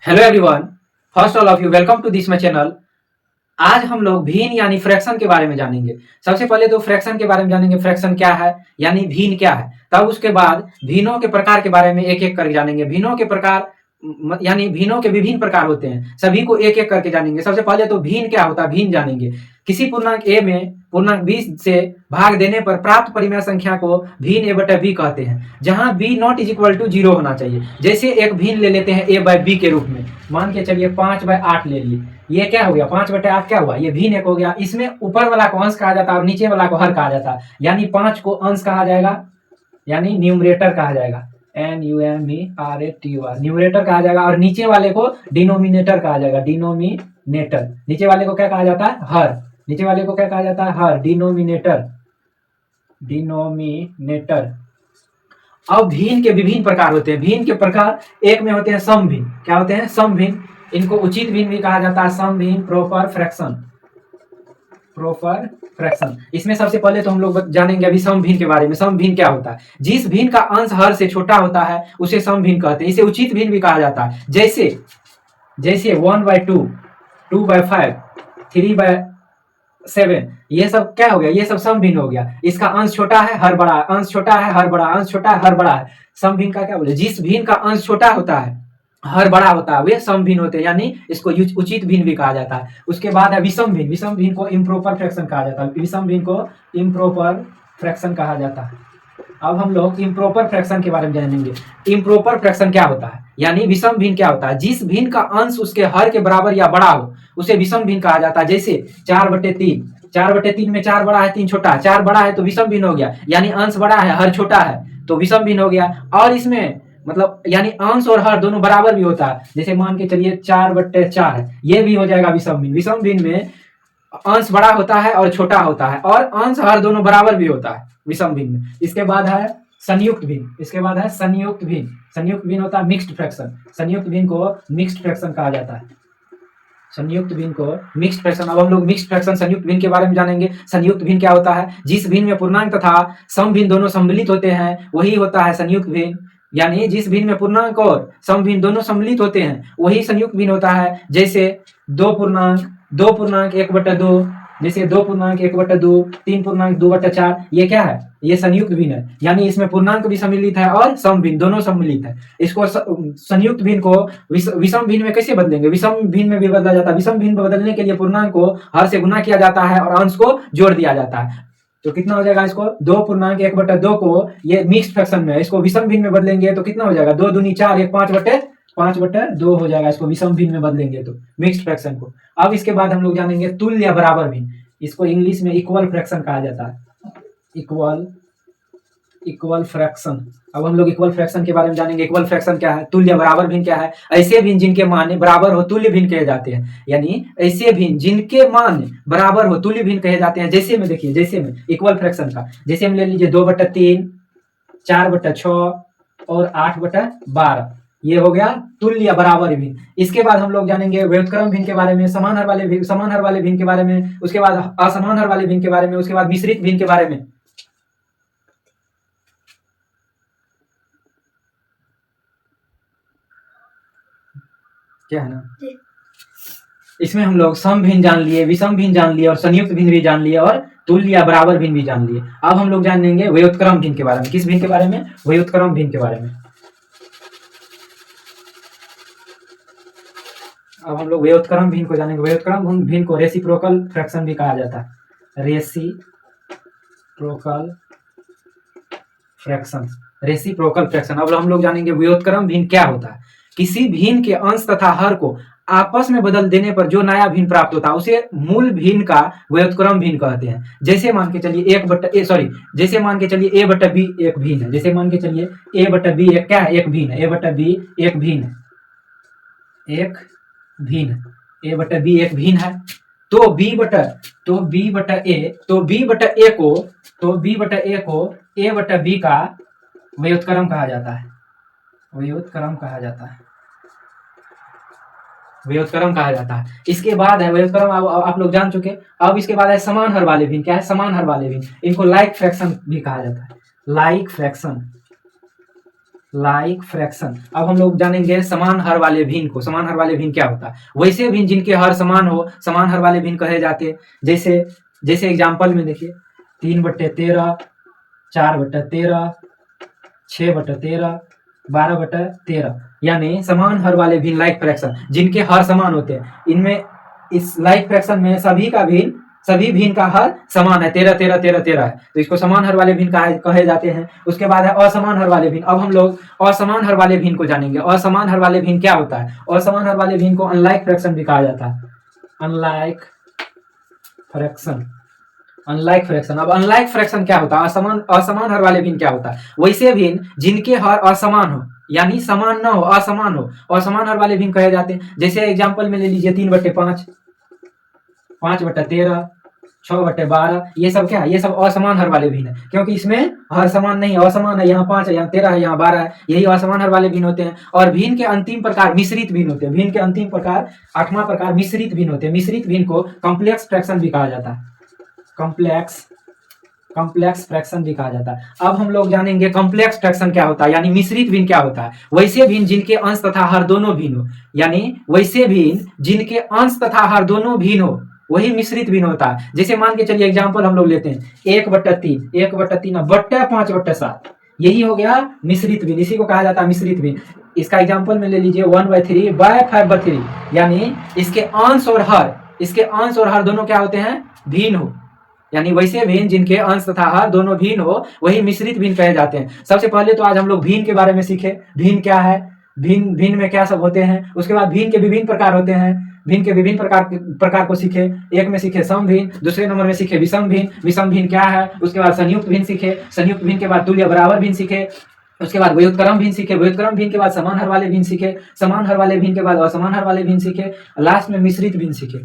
Hello everyone, first all of you welcome to this my channel. आज हम लोग भिन्न यानी फ्रैक्शन के बारे में जानेंगे। सबसे पहले तो फ्रैक्शन के बारे में जानेंगे, फ्रैक्शन क्या है यानी भिन्न क्या है। तब उसके बाद भिन्नों के प्रकार के बारे में एक एक करके जानेंगे। भिन्नों के प्रकार यानी भिन्नों के विभिन्न प्रकार होते हैं, सभी को एक एक करके जानेंगे। सबसे पहले तो भिन्न क्या होता है, भिन्न जानेंगे। किसी पूर्णांक ए में पूर्णांक बी से भाग देने पर प्राप्त परिमेय संख्या को भिन्न ए बटा बी कहते हैं, जहां B naught is equal to 0 होना चाहिए। जैसे एक भिन्न ले लेते हैं ए बाय बी के रूप में, मान के चलिए 5/8 ले लिए। ये क्या हो गया, 5/8 क्या हुआ, ये भिन्न एक हो गया। इसमें ऊपर वाला को अंश कहा जाता है और नीचे वाला को हर कहा जाता है, यानी 5 को अंश कहा जाएगा, यानी न्यूमरेटर कहा जाएगा, NUMERATOR न्यूमरेटर कहा जाएगा, और नीचे वाले को डिनोमिनेटर कहा जाएगा, डिनोमिनेटर। नीचे वाले को क्या कहा जाता है, हर। नीचे वाले को क्या कहा जाता है, हर, डिनोमिनेटर, डिनोमिनेटर। अब भिन्न के विभिन्न प्रकार होते हैं। भिन्न के प्रकार एक में होते हैं सम भिन्न। क्या होते हैं, सम भिन्न। इनको उचित भिन्न भी कहा जाता है, सम भिन्न, प्रॉपर फ्रैक्शन, प्रॉपर फ्रैक्शन। इसमें सबसे पहले तो हम लोग जानेंगे अभी सम भिन्न के बारे में। सम भिन्न क्या होता है, जिस भिन्न का अंश हर से छोटा होता है उसे सम भिन्न कहते हैं। इसे उचित भिन्न भी कहा जाता है। जैसे 1/2, 2/5, 3/7, ये सब क्या हो गया, ये सब सम भिन्न हो गया। इसका अंश छोटा है, हर बड़ा है, अंश छोटा है, हर बड़ा, अंश छोटा है, हर बड़ा है। सम भिन्न का क्या बोले, जिस भिन्न का अंश छोटा होता है, हर बड़ा होता है, वे सम भिन्न होते हैं, यानी इसको उचित भिन्न भी कहा जाता है। उसके बाद है विषम भिन्न। विषम भिन्न को इम्प्रॉपर फ्रैक्शन कहा जाता है। विषम भिन्न को इम्प्रॉपर फ्रैक्शन कहा जाता है। अब हम लोग इम्प्रॉपर फ्रैक्शन के बारे में जानेंगे। इम्प्रॉपर फ्रैक्शन क्या होता है, यानी विषम भिन्न क्या होता है, जिस भिन्न का अंश उसके हर के बराबर या बड़ा हो उसे विषम भिन्न कहा जाता है। जैसे 4/3, 4/3 में 4 बड़ा है, 3 छोटा है। 4 बड़ा है तो विषम भिन्न हो गया, यानी अंश बड़ा है, हर छोटा है, तो विषम भिन्न हो गया। और इसमें मतलब यानी अंश और हर दोनों बराबर भी होता है। जैसे मान के चलिए 4/4 है, ये भी हो जाएगा विषम भिन्न। विषम भिन्न में अंश बड़ा होता है और छोटा होता है, और अंश हर दोनों बराबर भी होता है विषम भिन्न में। इसके बाद है संयुक्त भिन्न। इसके बाद है संयुक्त भिन्न। संयुक्त भिन्न होता है मिक्स्ड फ्रैक्शन। संयुक्त भिन्न को मिक्स्ड फ्रैक्शन कहा जाता है। संयुक्त भिन्न को मिक्स्ड फ्रैक्शन। अब हम लोग मिक्स्ड फ्रैक्शन संयुक्त भिन्न के बारे में जानेंगे। संयुक्त भिन्न क्या होता है, जिस भिन्न में पूर्णांक तथा सम भिन्न दोनों सम्मिलित होते हैं वही होता है संयुक्त भिन्न। यानी जिस भिन्न में पूर्णांक और सम भिन्न दोनों सम्मिलित होते हैं वही संयुक्त भिन्न होता है। जैसे 2.1/2, जैसे 2.1/2, 3.2/4, ये क्या है, ये संयुक्त भिन्न है, यानी इसमें पूर्णांक भी सम्मिलित है और सम भिन्न दोनों सम्मिलित है। इसको संयुक्त भिन्न को विषम भिन्न में कैसे बदलेंगे, विषम भिन्न में भी बदला जाता है। विषम भिन्न बदलने के लिए पूर्णांक को हर से गुना किया जाता है और अंश को जोड़ दिया जाता है। तो कितना हो जाएगा, इसको 2.1/2 को, ये मिक्स्ड फ्रैक्शन में है, इसको विषम भिन्न में बदलेंगे तो कितना हो जाएगा, 2 दूनी 4, 1 5/2 हो जाएगा। इसको विषम भिन्न में बदलेंगे तो मिक्स्ड फ्रैक्शन को। अब इसके बाद हम लोग जानेंगे तुल्य या बराबर भिन्न। इसको इंग्लिश में इक्वल फ्रैक्शन कहा जाता है, इक्वल फ्रैक्शन। अब हम लोग इक्वल फ्रैक्शन के बारे में जानेंगे। इक्वल फ्रैक्शन क्या है, तुल्य बराबर भिन्न क्या है, ऐसे भिन्न जिनके मान बराबर हो तुल्य भिन्न कहे जाते हैं। यानी ऐसे भिन्न जिनके मान बराबर हो तुल्य भिन्न कहे जाते हैं। जैसे में देखिए, जैसे में इक्वल फ्रैक्शन का, जैसे में ले लीजिए 2/3, 4/6 और 8/12, ये हो गया तुल्य बराबर भिन्न। इसके बाद हम लोग जानेंगे व्युत्क्रम भिन्न के बारे में, समान हर वाले भिन्न के बारे में, उसके बाद असमान हर वाले भिन्न के बारे में, उसके बाद मिश्रित भिन्न के बारे में। क्या है ना, इसमें हम लोग सम भिन्न जान लिए, विषम भिन्न जान लिए, और संयुक्त भिन्न भी जान लिए, और तुल्य या बराबर भिन्न भी जान लिए। अब हम लोग जानेंगे व्युत्क्रम भिन्न के बारे में। किस भिन्न के बारे में, व्युत्क्रम भिन्न के बारे में। अब हम लोग व्युत्क्रम भिन्न को जानेंगे। व्युत्क्रम भिन्न को रेसिप्रोकल फ्रैक्शन भी कहा जाता है, रेसिप्रोकल फ्रैक्शन, रेसिप्रोकल फ्रैक्शन। अब हम लोग जानेंगे व्युत्क्रम भिन्न क्या होता है। किसी भिन्न के अंश तथा हर को आपस में बदल देने पर जो नया भिन्न प्राप्त होता है उसे मूल भिन्न का व्युत्क्रम भिन्न कहते हैं। जैसे मान के चलिए जैसे मान के चलिए a/b एक भिन्न है। जैसे मान के चलिए a/b एक क्या है, एक भिन्न है। a/b एक भिन्न है, एक भिन्न, a/b एक भिन्न है। तो b/a को a/b का व्युत्क्रम कहा जाता है, व्युत्क्रम कहा जाता है, व्युत्क्रम कहा जाता है। इसके बाद है व्युत्क्रम, आप लोग जान चुके। अब इसके बाद है समान हर वाले भिन्न। क्या है, समान हर वाले भिन्न, इनको लाइक फ्रैक्शन भी कहा जाता है, लाइक फ्रैक्शन, लाइक फ्रैक्शन। अब हम लोग जानेंगे समान हर वाले भिन्न को। समान हर वाले भिन्न क्या होता है? वैसे भिन्न जिनके हर समान हो, समान हर वाले भिन्न कहे जाते हैं। जैसे जैसे एग्जाम्पल में देखिए 3/13, 4/13, 6/13, 12/13, यानी समान हर वाले भिन्न लाइक फ्रैक्शन जिनके हर समान होते हैं। इनमें इस लाइक फ्रैक्शन में सभी भिन्न का हर समान है, 13 13 13 13 है, तो इसको समान हर वाले भिन्न कहे जाते हैं। उसके बाद है असमान हर वाले भिन्न। अब हम लोग असमान हर वाले भिन्न को जानेंगे। असमान हर वाले भिन्न क्या होता है? असमान हर वाले भिन्न को अनलाइक फ्रैक्शन भी कहा जाता है। Unlike fraction, unlike fraction. अब अनलाइक फ्रैक्शन क्या होता है? असमान हर वाले भिन्न क्या होता है? वैसे भिन्न जिनके हर असमान हो, यानी समान ना हो, असमान हो, असमान हर वाले भिन्न कहे जाते हैं। जैसे एग्जाम्पल में ले लीजिए 3/5, 5/13, 6/12, ये सब क्या है? ये सब असमान हर वाले भिन्न है, क्योंकि इसमें हर समान नहीं, असमान है। यहाँ 5 है, यहाँ 13 है, यहाँ 12 है, यही असमान हर वाले भिन्न होते हैं। और भिन्न के अंतिम प्रकार मिश्रित भिन्न होते हैं। भिन्न के अंतिम प्रकार 8वां प्रकार मिश्रित भिन्न होते हैं। मिश्रित भिन्न को कॉम्प्लेक्स फ्रैक्शन भी कहा जाता है। कॉम्प्लेक्स फ्रैक्शन भी कहा जाता है। अब हम लोग जानेंगे कॉम्प्लेक्स फ्रैक्शन क्या होता है, यानी मिश्रित भिन्न क्या होता है। वैसे भिन्न जिनके अंश तथा हर दोनों भिन्न हो, यानी वैसे भिन्न जिनके अंश तथा हर दोनों भिन्न हो, वही मिश्रित भिन्न होता है। जैसे मान के चलिए एग्जाम्पल हम लोग लेते हैं 1/3, 1/3 बट्टा 5/7, यही हो गया मिश्रित भिन्न। इसी को कहा जाता है मिश्रित भिन्न। इसका एग्जाम्पल में ले लीजिए 1/3/5/3, यानी इसके अंश और हर दोनों क्या होते हैं? भिन्न हो, यानी वैसे भिन्न जिनके अंश तथा हर दोनों भिन्न हो, वही मिश्रित भिन्न कहे जाते हैं। सबसे पहले तो आज हम लोग भिन्न के बारे में सीखे। भिन्न क्या है, भिन्न में क्या सब होते हैं। उसके बाद भिन्न के विभिन्न प्रकार होते हैं। भिन्न के विभिन्न प्रकार को सीखे। एक में सीखे सम भिन्न, दूसरे नंबर में सीखे विषम भिन्न। विषम भिन्न क्या है? उसके बाद संयुक्त भिन्न सीखे। संयुक्त भिन्न के बाद तुल्य बराबर भिन्न सीखे। उसके बाद व्युत्क्रम भिन्न सीखे। व्युत्क्रम भिन्न के बाद समान हर वाले भिन्न सीखे। समान हर वाले भिन्न के बाद असमान हर वाले भिन्न सीखे। लास्ट में मिश्रित भिन्न सीखे।